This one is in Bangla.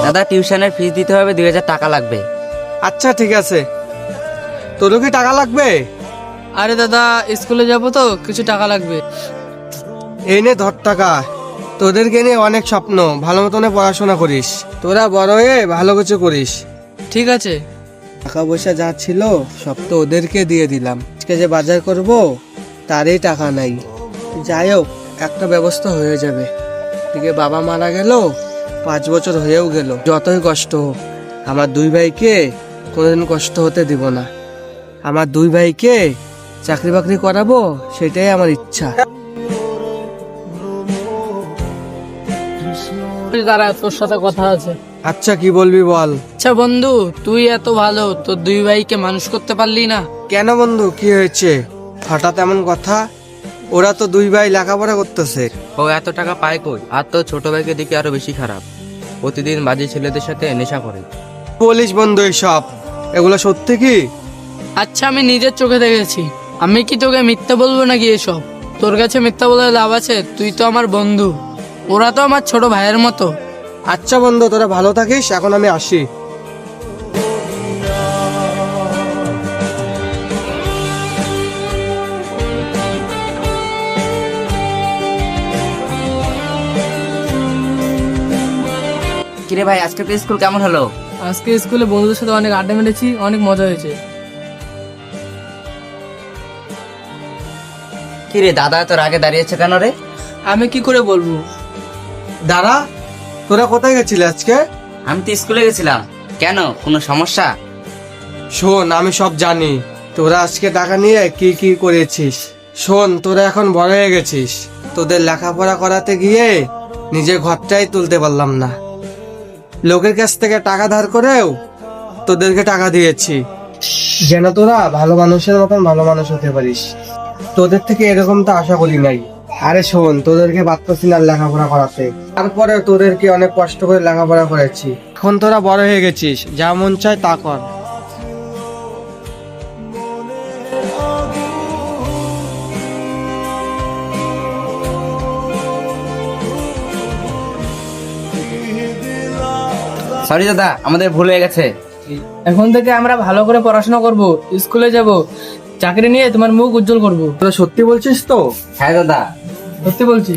দাদা টিউশনের ফিস দিতে হবে 2000 টাকা লাগবে। আচ্ছা ঠিক আছে, তোরও কি টাকা লাগবে? আরে দাদা স্কুলে যাব তো কিছু টাকা লাগবে। এই নে ধর টাকা, তোদেরকে নিয়ে অনেক স্বপ্ন, ভালো মতনে পড়াশোনা করিস, তোরা বড় হয়ে ভালো কিছু করিস। ঠিক আছে। টাকা পয়সা যা ছিল সব তো ওদেরকে দিয়ে দিলাম, আজকে যে বাজার করব তারই টাকা নাই। যাই হোক একটা ব্যবস্থা হয়ে যাবে। এদিকে বাবা মারা গেল, 5 বছর হয়েও গেল। যতই কষ্ট হোক আমার 2 ভাইকে কোনোদিন কষ্ট হতে দিব না। আমার 2 ভাইকে চাকরি বাকরি করাবো, সেটাই আমার ইচ্ছা। দাঁড়া, তোর সাথে কথা আছে। আচ্ছা কি বলবি বল। আচ্ছা বন্ধু, তুই এত ভালো, তোর 2 ভাইকে মানুষ করতে পারলি না? কেন বন্ধু, কি হয়েছে হঠাৎ এমন কথা? ওরা তো 2 ভাই লেখাপড়া করতেছে। ও এত টাকা পায় কই? আর তো ছোট ভাইকে দিকে আরো বেশি খারাপ, প্রতিদিন বাজে ছেলেদের সাথে নেশা করে। বলিস বন্ধু এসব, এগুলো সত্যি কি? আচ্ছা আমি নিজের চোখে দেখেছি, আমি কি তোকে মিথ্যা বলবো নাকি এসব? তোর কাছে মিথ্যা বলে লাভ আছে? তুই তো আমার বন্ধু, ওরা তো আমার ছোট ভাইয়ের মতো। আচ্ছা বন্ধু তোরা ভালো থাকিস, এখন আমি আসি। কিরে ভাই, আজকে তো স্কুল কেমন হলো? আজকে স্কুলে বন্ধুদের সাথে অনেক আড্ডা মেরেছি, অনেক মজা হয়েছে। কিরে দাদা তোর আগে দাঁড়িয়েছে কেন রে? আমি কি করে বলবো? দাঁড়া, তোরা কোথায় গেছিলি আজকে? আমি তো স্কুলে গেছিলাম। কেন, কোনো সমস্যা? শোন আমি সব জানি, তোরা আজকে টাকা নিয়ে কি কি করেছিস। শোন, তোরা এখন বড় হয়ে গেছিস, তোদের লেখাপড়া করাতে গিয়ে নিজের ঘরটাই তুলতে পারলাম না। লোকের কাছ থেকে টাকা ধার করেও তোদেরকে টাকা দিয়েছি, যেন তোরা ভালো মানুষের মতন ভালো মানুষ হতে পারিস। তোদের থেকে এরকম তো আশা করি নাই। আরে শোন, তোদেরকে পারতেছি না লেখাপড়া করাতে, তারপরে তোদেরকে অনেক কষ্ট করে লেখাপড়া করেছি। এখন তোরা বড় হয়ে গেছিস, যা মন চায় তা কর। সরি দাদা, আমাদের ভুল হয়ে গেছে। এখন থেকে আমরা ভালো করে পড়াশোনা করব, স্কুলে যাব, চাকরি নিয়ে তোমার মুখ উজ্জ্বল করব। তোরা সত্যি বলছিস তো? হ্যাঁ দাদা। সত্যি বলছি।